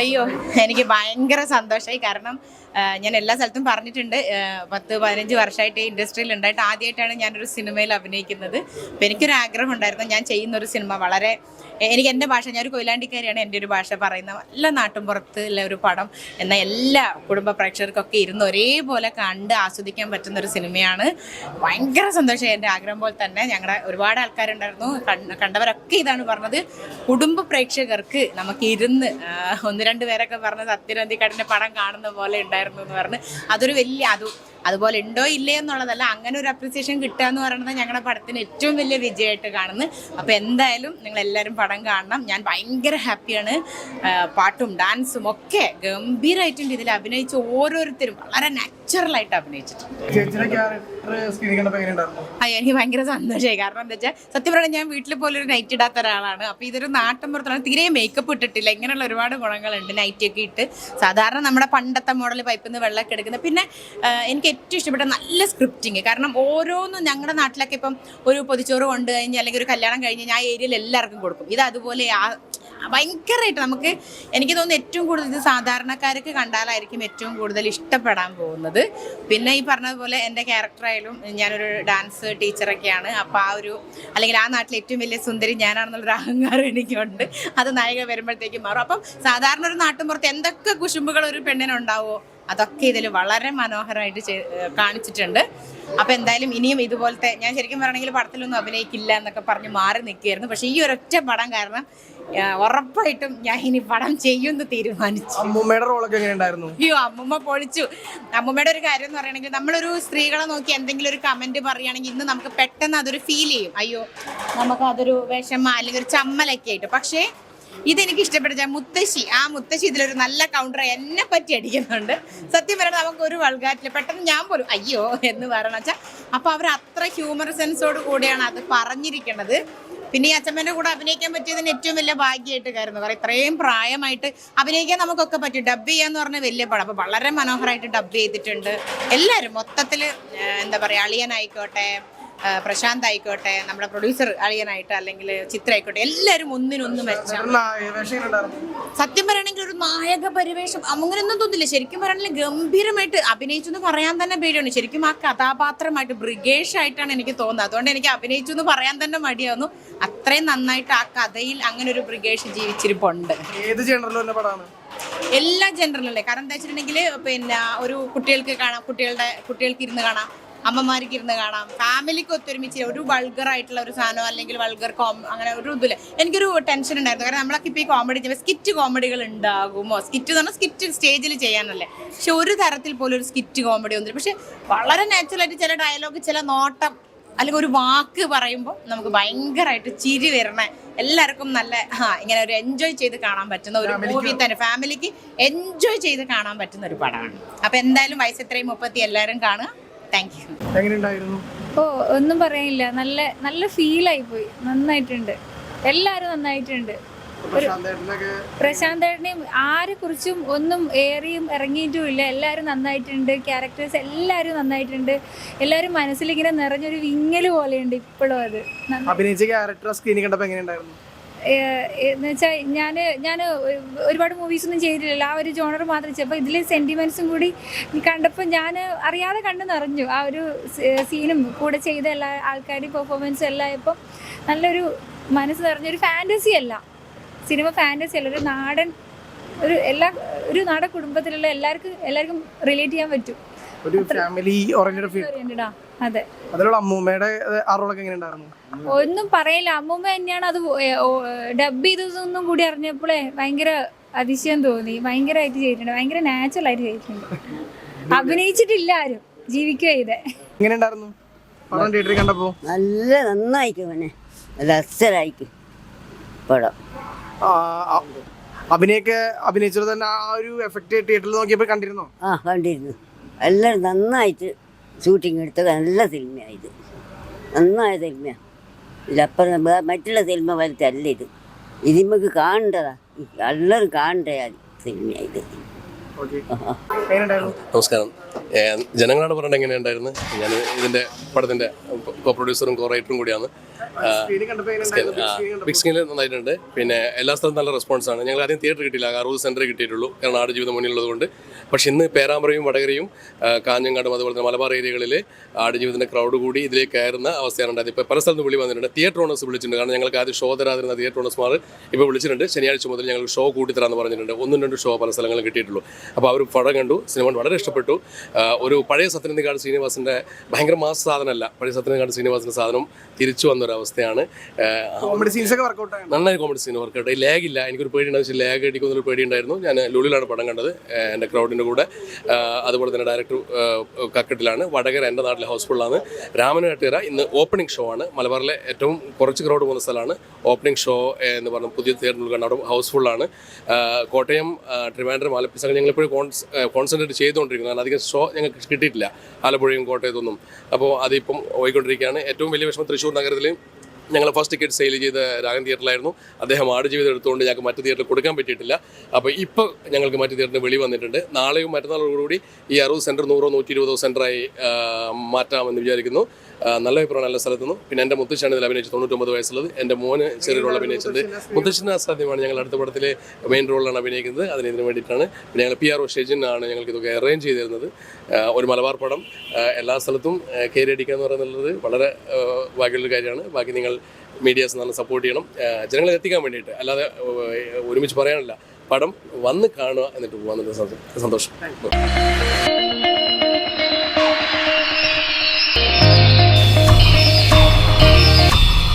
അയ്യോ, എനിക്ക് ഭയങ്കര സന്തോഷമായി. കാരണം ഞാൻ എല്ലാ സ്ഥലത്തും പറഞ്ഞിട്ടുണ്ട്, 10-15 വർഷമായിട്ട് ഇൻഡസ്ട്രിയിൽ ഉണ്ടായിട്ട് ആദ്യമായിട്ടാണ് ഞാനൊരു സിനിമയിൽ അഭിനയിക്കുന്നത്. അപ്പോൾ എനിക്കൊരു ആഗ്രഹം ഉണ്ടായിരുന്നു, ഞാൻ ചെയ്യുന്നൊരു സിനിമ വളരെ എനിക്ക് എൻ്റെ ഭാഷ, ഞാനൊരു കൊയിലാണ്ടിക്കാരിയാണ്, എൻ്റെ ഒരു ഭാഷ പറയുന്ന നല്ല നാട്ടുംപുറത്ത് ഉള്ള ഒരു പടം എന്നാൽ എല്ലാ കുടുംബ പ്രേക്ഷകർക്കൊക്കെ ഇരുന്ന് ഒരേപോലെ കണ്ട് ആസ്വദിക്കാൻ പറ്റുന്നൊരു സിനിമയാണ്. ഭയങ്കര സന്തോഷമായി. എൻ്റെ ആഗ്രഹം പോലെ തന്നെ ഞങ്ങളുടെ ഒരുപാട് ആൾക്കാരുണ്ടായിരുന്നു, കണ്ടവരൊക്കെ ഇതാണ് പറഞ്ഞത്, കുടുംബ പ്രേക്ഷകർക്ക് നമുക്ക് ഇരുന്ന് 1-2 പേരൊക്കെ പറഞ്ഞ് സത്യനന്ദിക്കാടിൻ്റെ പടം കാണുന്ന പോലെ ഉണ്ടായിരുന്നു എന്ന് പറഞ്ഞ് അതൊരു വലിയ അതുപോലെ ഉണ്ടോ ഇല്ലേ എന്നുള്ളതല്ല, അങ്ങനെ ഒരു അപ്രിസിയേഷൻ കിട്ടുക എന്ന് പറയുന്നത് ഞങ്ങളുടെ പടത്തിന് ഏറ്റവും വലിയ വിജയമായിട്ട് കാണുന്നു. അപ്പോൾ എന്തായാലും നിങ്ങളെല്ലാവരും പടം കാണണം. ഞാൻ ഭയങ്കര ഹാപ്പിയാണ്. പാട്ടും ഡാൻസും ഒക്കെ ഗംഭീരമായിട്ടുണ്ട്. ഇതിൽ അഭിനയിച്ച ഓരോരുത്തരും വളരെ നാച്ചുറലായിട്ട് അഭിനയിച്ചിട്ടുണ്ട്. അയ്യോ, എനിക്ക് ഭയങ്കര സന്തോഷമായി. കാരണം എന്താ വെച്ചാൽ സത്യം പറഞ്ഞാൽ ഞാൻ വീട്ടിൽ പോലൊരു നൈറ്റ് ഇടാത്ത ഒരാളാണ്. അപ്പോൾ ഇതൊരു നാട്ടിൻപുറത്താണ്, തീരെ മേക്കപ്പ് ഇട്ടിട്ടില്ല. ഇങ്ങനെയുള്ള ഒരുപാട് ഗുണങ്ങളുണ്ട് നൈറ്റിയൊക്കെ ഇട്ട്. സാധാരണ നമ്മുടെ പണ്ടത്തെ മോഡൽ പൈപ്പിൽ നിന്ന് വെള്ളമൊക്കെ എടുക്കുന്നത്. പിന്നെ എനിക്ക് ഏറ്റവും ഇഷ്ടപ്പെട്ട നല്ല സ്ക്രിപ്റ്റിങ്. കാരണം ഓരോന്നും ഞങ്ങളുടെ നാട്ടിലൊക്കെ ഇപ്പം ഒരു പൊതിച്ചോറ് കൊണ്ട് കഴിഞ്ഞാൽ അല്ലെങ്കിൽ ഒരു കല്യാണം കഴിഞ്ഞ് ഞാൻ ഏരിയയിൽ എല്ലാവർക്കും കൊടുക്കും. ഇത് അതുപോലെ ഭയങ്കരമായിട്ട് നമുക്ക്, എനിക്ക് തോന്നുന്നു ഏറ്റവും കൂടുതൽ ഇത് സാധാരണക്കാർക്ക് കണ്ടാലായിരിക്കും ഏറ്റവും കൂടുതൽ ഇഷ്ടപ്പെടാൻ പോകുന്നത്. പിന്നെ ഈ പറഞ്ഞതുപോലെ എൻ്റെ ക്യാരക്ടറായാലും ഞാനൊരു ഡാൻസ് ടീച്ചറൊക്കെയാണ്. അപ്പോൾ അല്ലെങ്കിൽ ആ നാട്ടിലെ ഏറ്റവും വലിയ സുന്ദരി ഞാനാണെന്നുള്ളൊരു അഹങ്കാരം എനിക്കുണ്ട്. അത് നായിക വരുമ്പോഴത്തേക്കും മാറും. അപ്പം സാധാരണ ഒരു നാട്ടിൻപുറത്ത് എന്തൊക്കെ കുശുമ്പുകൾ ഒരു പെണ്ണിനുണ്ടാവോ അതൊക്കെ ഇതിൽ വളരെ മനോഹരമായിട്ട് കാണിച്ചിട്ടുണ്ട്. അപ്പോൾ എന്തായാലും ഇനിയും ഇതുപോലത്തെ, ഞാൻ ശരിക്കും പറയണമെങ്കിൽ പടത്തിലൊന്നും അഭിനയിക്കില്ല എന്നൊക്കെ പറഞ്ഞ് മാറി നിൽക്കുകയായിരുന്നു. പക്ഷേ ഈ ഒരൊറ്റ പടം കാരണം ഉറപ്പായിട്ടും ഞാൻ ഇനി പടം ചെയ്യുമെന്ന് തീരുമാനിച്ചു. അമ്മൂമ്മയുടെ റോളൊക്കെ എങ്ങനെയുണ്ടായിരുന്നു? അയ്യോ, അമ്മൂമ്മ പൊളിച്ചു. അമ്മൂമ്മയുടെ ഒരു കാര്യം എന്ന് പറയുകയാണെങ്കിൽ, നമ്മളൊരു സ്ത്രീകളെ നോക്കി എന്തെങ്കിലും ഒരു കമന്റ് പറയുകയാണെങ്കിൽ ഇന്ന് നമുക്ക് പെട്ടെന്ന് അതൊരു ഫീൽ ചെയ്യും, അയ്യോ നമുക്ക് അതൊരു വിഷമ അല്ലെങ്കിൽ ഒരു ചമ്മലൊക്കെ ആയിട്ട്. പക്ഷേ ഇതെനിക്ക് ഇഷ്ടപ്പെട്ട മുത്തശ്ശി ഇതിലൊരു നല്ല കൗണ്ടർ എന്നെ പറ്റി അടിക്കുന്നുണ്ട്. സത്യം പറയുന്നത് നമുക്ക് ഒരു വൾഗാറ്റില്ല, പെട്ടെന്ന് ഞാൻ പോലും അയ്യോ എന്ന് പറയണ വെച്ചാൽ. അപ്പോൾ അവർ അത്ര ഹ്യൂമർ സെൻസോട് കൂടിയാണ് അത് പറഞ്ഞിരിക്കുന്നത്. പിന്നെ ഈ അച്ഛമ്മേൻ്റെ കൂടെ അഭിനയിക്കാൻ പറ്റിയതിന് ഏറ്റവും വലിയ ഭാഗ്യമായിട്ട് കരുതുന്നു. കാരണം ഇത്രയും പ്രായമായിട്ട് അഭിനയിക്കാൻ നമുക്കൊക്കെ പറ്റും. ഡബ് ചെയ്യാന്ന് പറഞ്ഞാൽ വലിയ പടം. അപ്പോൾ വളരെ മനോഹരമായിട്ട് ഡബ് ചെയ്തിട്ടുണ്ട് എല്ലാവരും. മൊത്തത്തിൽ എന്താ പറയുക, അളിയനായിക്കോട്ടെ, പ്രശാന്ത് ആയിക്കോട്ടെ, നമ്മുടെ പ്രൊഡ്യൂസർ അളിയനായിട്ട് അല്ലെങ്കിൽ ചിത്ര ആയിക്കോട്ടെ, എല്ലാവരും ഒന്നിനൊന്നും മെച്ചം. സത്യം പറയണമെങ്കിൽ ഒരു നായക പരിവേഷം അങ്ങനെയൊന്നും തോന്നില്ല. ശരിക്കും പറയണമെങ്കിൽ ഗംഭീരമായിട്ട് അഭിനയിച്ചു എന്ന് പറയാൻ തന്നെ പേടിയാണ്. ശരിക്കും ആ കഥാപാത്രമായിട്ട് ബ്രിഗേഷ് ആയിട്ടാണ് എനിക്ക് തോന്നുന്നത്. അതുകൊണ്ട് എനിക്ക് അഭിനയിച്ചു എന്ന് പറയാൻ തന്നെ മടിയാവുന്നു. അത്രയും നന്നായിട്ട് ആ കഥയിൽ അങ്ങനെ ഒരു ബ്രിഗേഷ് ജീവിച്ചിരിപ്പുണ്ട്. എല്ലാ ജനറലല്ലേ. കാരണം എന്താ വെച്ചിട്ടുണ്ടെങ്കിൽ പിന്നെ ഒരു കുട്ടികൾക്ക് കാണാം, കുട്ടികൾക്ക് ഇരുന്ന് കാണാം, അമ്മമാർക്ക് ഇരുന്ന് കാണാം, ഫാമിലിക്ക് ഒത്തൊരുമിച്ച്. ഒരു വൾഗറായിട്ടുള്ള ഒരു സാധനം അല്ലെങ്കിൽ അങ്ങനെ ഒരു ഇതില്ല. എനിക്കൊരു ടെൻഷൻ ഉണ്ടായിരുന്നു. കാരണം നമ്മളൊക്കെ ഇപ്പോൾ ഈ കോമഡി ചെയ്യുമ്പോൾ സ്കിറ്റ് കോമഡികൾ ഉണ്ടാകുമോ, സ്കിറ്റ് എന്ന് പറഞ്ഞാൽ സ്കിറ്റ് സ്റ്റേജിൽ ചെയ്യാനല്ലേ. പക്ഷെ ഒരു തരത്തിൽ പോലും ഒരു സ്കിറ്റ് കോമഡി ഒന്നും. പക്ഷെ വളരെ നാച്ചുറലായിട്ട് ചില ഡയലോഗ്, ചില നോട്ടം അല്ലെങ്കിൽ ഒരു വാക്ക് പറയുമ്പോൾ നമുക്ക് ഭയങ്കരമായിട്ട് ചിരി വരണ, എല്ലാവർക്കും നല്ല ഇങ്ങനെ ഒരു എൻജോയ് ചെയ്ത് കാണാൻ പറ്റുന്ന ഒരു മൂവി തന്നെ, ഫാമിലിക്ക് എൻജോയ് ചെയ്ത് കാണാൻ പറ്റുന്ന ഒരു പടമാണ്. അപ്പോൾ എന്തായാലും വയസ്സ് എത്രയും 30 എല്ലാവരും കാണുക. Thank you. ഒന്നും പറയാനില്ല, നല്ല നല്ല ഫീലായി പോയി. നന്നായിട്ടുണ്ട്, എല്ലാവരും നന്നായിട്ടുണ്ട്. പ്രശാന്ത് ഏട്ടനെയും ആരെ കുറിച്ചും ഒന്നും ഏറിയും ഇറങ്ങിയിട്ടും ഇല്ല. എല്ലാവരും നന്നായിട്ടുണ്ട്. ക്യാരക്ടേഴ്സ് എല്ലാവരും നന്നായിട്ടുണ്ട്. എല്ലാവരും മനസ്സിലിങ്ങനെ നിറഞ്ഞൊരു വിങ്ങല് പോലെയുണ്ട് ഇപ്പോഴും. അത് അഭിനയിച്ച ക്യാരക്ടർ സ്ക്രീനിൽ കണ്ടപ്പോൾ എങ്ങനെയുണ്ടായിരുന്നു? എന്ന് വെച്ചാൽ ഞാൻ ഒരുപാട് മൂവീസൊന്നും ചെയ്തിട്ടില്ല. ആ ഒരു ജോണർ മാത്രം ചെയ്തപ്പോൾ ഇതിൽ സെൻറ്റിമെൻറ്റ്സും കൂടി കണ്ടപ്പോൾ ഞാൻ അറിയാതെ കണ്ടു നിറഞ്ഞു. ആ ഒരു സീനും കൂടെ ചെയ്ത എല്ലാ ആൾക്കാരുടെയും പെർഫോമൻസും എല്ലാം ആയപ്പോൾ നല്ലൊരു മനസ്സ് നിറഞ്ഞൊരു ഫാൻറ്റസി അല്ല, സിനിമ ഫാൻറ്റസി അല്ല, ഒരു നാടൻ ഒരു നാടൻ കുടുംബത്തിലുള്ള എല്ലാവർക്കും റിലേറ്റ് ചെയ്യാൻ പറ്റും. അതെ. ഒന്നും പറയില്ല, അമ്മൂമ്മ തന്നെയാണ് അത് ഡബ് ചെയ്തതൊന്നും കൂടി അറിഞ്ഞപ്പോഴേ ഭയങ്കര അതിശയം തോന്നി. ഭയങ്കരമായിട്ട് ചെയ്തിട്ടുണ്ട്, ഭയങ്കര നാച്ചുറൽ ആയിട്ട് ചെയ്തിട്ടുണ്ട്. അഭിനയിച്ചിട്ടില്ല ആരും, ജീവിക്കുക ചെയ്തേ. നല്ല നന്നായിരിക്കും, നല്ല അസലായിരിക്കും പടം. അഭിനയിച്ചത് തന്നെ ആ ഒരു എഫക്ട് തിയേറ്ററിൽ നോക്കിയപ്പോൾ കണ്ടിരുന്നോ? കണ്ടിരുന്നു. എല്ലാവരും നന്നായിട്ട് ഷൂട്ടിങ് എടുത്ത നല്ല സിനിമയായത്, നന്നായ സിനിമയാണ്. ഇതിലപ്പുറം മറ്റുള്ള സിനിമ പോലത്തെ അല്ല ഇത്. നമുക്ക് കാണേണ്ടതാ, എല്ലാവരും കാണേണ്ട സിനിമയായത്. നമസ്കാരം. ജനങ്ങളോട് പറഞ്ഞിട്ട് എങ്ങനെയുണ്ടായിരുന്നു? ഞാൻ ഇതിൻ്റെ പടത്തിൻ്റെ കോ പ്രൊഡ്യൂസറും കോ റൈറ്ററും കൂടിയാണ്. ബിഗ് സ്ക്രീനിൽ നന്നായിട്ടുണ്ട്. പിന്നെ എല്ലാ സ്ഥലത്തും നല്ല റെസ്പോൺസാണ്. ഞങ്ങൾ ആദ്യം തിയേറ്റർ കിട്ടിയില്ല, അറൂർ സെൻറ്ററിൽ കിട്ടിയിട്ടുള്ളൂ, കാരണം ആടുജീവിതം മുന്നിലുള്ളതുകൊണ്ട്. പക്ഷേ ഇന്ന് പേരാമ്പ്രയും വടകരയും കാഞ്ഞങ്ങാടും അതുപോലെ തന്നെ മലബാർ ഏരിയകളിൽ ആടുജീവിതത്തിൻ്റെ ക്രൗഡ് കൂടി ഇതിലേക്ക് കയറുന്ന അവസ്ഥയാണ് ഉണ്ടായത്. ഇപ്പോൾ പല സ്ഥലത്തും വിളി വന്നിട്ടുണ്ട്. തിയേറ്റർ ഓണേഴ്സ് വിളിച്ചിട്ടുണ്ട്, കാരണം ഞങ്ങൾക്ക് ആദ്യം ഷോ തരാതിരുന്ന തിയേറ്റർ ഓണേഴ്സ്മാർ ഇപ്പോൾ വിളിച്ചിട്ടുണ്ട്. ശനിയാഴ്ച മുതൽ ഞങ്ങൾ ഷോ കൂട്ടിത്തരാമെന്ന് പറഞ്ഞിട്ടുണ്ട്. 1-2 ഷോ പല സ്ഥലങ്ങളും കിട്ടിയിട്ടുള്ളൂ. അപ്പോൾ അവർ പടം കണ്ടു, സിനിമ വളരെ ഇഷ്ടപ്പെട്ടു. ഒരു പഴയ സത്യനന്ദിക്കാട് ശ്രീനിവാസിൻ്റെ ഭയങ്കര മാസ് സാധനമല്ല, പഴയ സത്യനന്ദിക്കാട് ശ്രീനിവാസിൻ്റെ സാധനം തിരിച്ചു വന്നൊരവസ്ഥയാണ്. നന്നായി കോമഡി സീൻ വർക്കൗട്ട്. ലാഗില്ല. എനിക്കൊരു പേടിയുണ്ടായിരുന്നു, പക്ഷേ ലാഗ് അടിക്കുന്നൊരു പേടിയുണ്ടായിരുന്നു. ഞാൻ ലുളിലാണ് പടം കണ്ടത് എൻ്റെ ക്രൗഡിൻ്റെ കൂടെ. അതുപോലെ തന്നെ ഡയറക്ടർ കക്കട്ടിലാണ്. വടകര എൻ്റെ നാട്ടിലെ ഹൗസ്ഫുള്ളാണ്. രാമനാട്ടുകര ഇന്ന് ഓപ്പണിംഗ് ഷോ ആണ്. മലബാറിലെ ഏറ്റവും കുറച്ച് ക്രൗഡ് പോകുന്ന സ്ഥലമാണ്. ഓപ്പണിംഗ് ഷോ എന്ന് പറഞ്ഞ പുതിയ തിയേറ്ററിൽ കണ്ട അവിടെ ഹൗസ്ഫുള്ളാണ്. കോട്ടയം, ട്രിവാൻഡ്രം, ആലപ്പുഴ ഞങ്ങളിപ്പോഴും കോൺസെൻട്രേറ്റ് ചെയ്തുകൊണ്ടിരിക്കുന്നു. കാരണം അധികം ഷോ ഞങ്ങൾക്ക് കിട്ടിയിട്ടില്ല ആലപ്പുഴയും കോട്ടയത്തൊന്നും. അപ്പോൾ അതിപ്പം പോയിക്കൊണ്ടിരിക്കുകയാണ്. ഏറ്റവും വലിയ വിഷമം തൃശ്ശൂർ നഗരത്തിൽ ഞങ്ങൾ ഫസ്റ്റ് ടിക്കറ്റ് സെയിൽ ചെയ്ത രാഗൻ തിയേറ്ററിലായിരുന്നു. അദ്ദേഹം ആടുജീവിതം എടുത്തുകൊണ്ട് ഞങ്ങൾക്ക് മറ്റു തിയേറ്ററിൽ കൊടുക്കാൻ പറ്റിയിട്ടില്ല. അപ്പോൾ ഇപ്പോൾ ഞങ്ങൾക്ക് മറ്റു തിയേറ്ററിന് വെളി വന്നിട്ടുണ്ട്. നാളെയും മറ്റന്നാളോടുകൂടി ഈ 60 സെൻറ്റർ 100-120 സെൻറ്ററായി മാറ്റാമെന്ന് വിചാരിക്കുന്നു. നല്ല അഭിപ്രായം, നല്ല സ്ഥലത്തുനിന്നു. പിന്നെ എൻ്റെ മുത്തശ്ശനാണ് ഇതിൽ അഭിനയിച്ചത്, 99 വയസ്സുള്ളത്. എൻ്റെ മോന് ചെറിയ റോൾ അഭിനയിച്ചത്. മുത്തശ്ശന് അസാധ്യമാണ്. ഞങ്ങൾ അടുത്ത പടത്തിൽ മെയിൻ റോളിലാണ് അഭിനയിക്കുന്നത്. ഇതിന് വേണ്ടിയിട്ടാണ്. പിന്നെ ഞങ്ങൾ PRO ഷെജിൻ ആണ് ഞങ്ങൾക്ക് ഇതൊക്കെ അറേഞ്ച് ചെയ്ത് തരുന്നത്. ഒരു മലബാർ പടം എല്ലാ സ്ഥലത്തും കയറി അടിക്കുക എന്ന് പറയുന്നത് വളരെ ഭാഗ്യമുള്ളൊരു കാര്യമാണ്. ബാക്കി നിങ്ങൾ മീഡിയാസ് നല്ല സപ്പോർട്ട് ചെയ്യണം, ജനങ്ങളെ എത്തിക്കാൻ വേണ്ടിയിട്ട്. അല്ലാതെ ഒരുമിച്ച് പറയാനില്ല. പടം വന്ന് കാണുക എന്നിട്ട് പോകാൻ സന്തോഷം.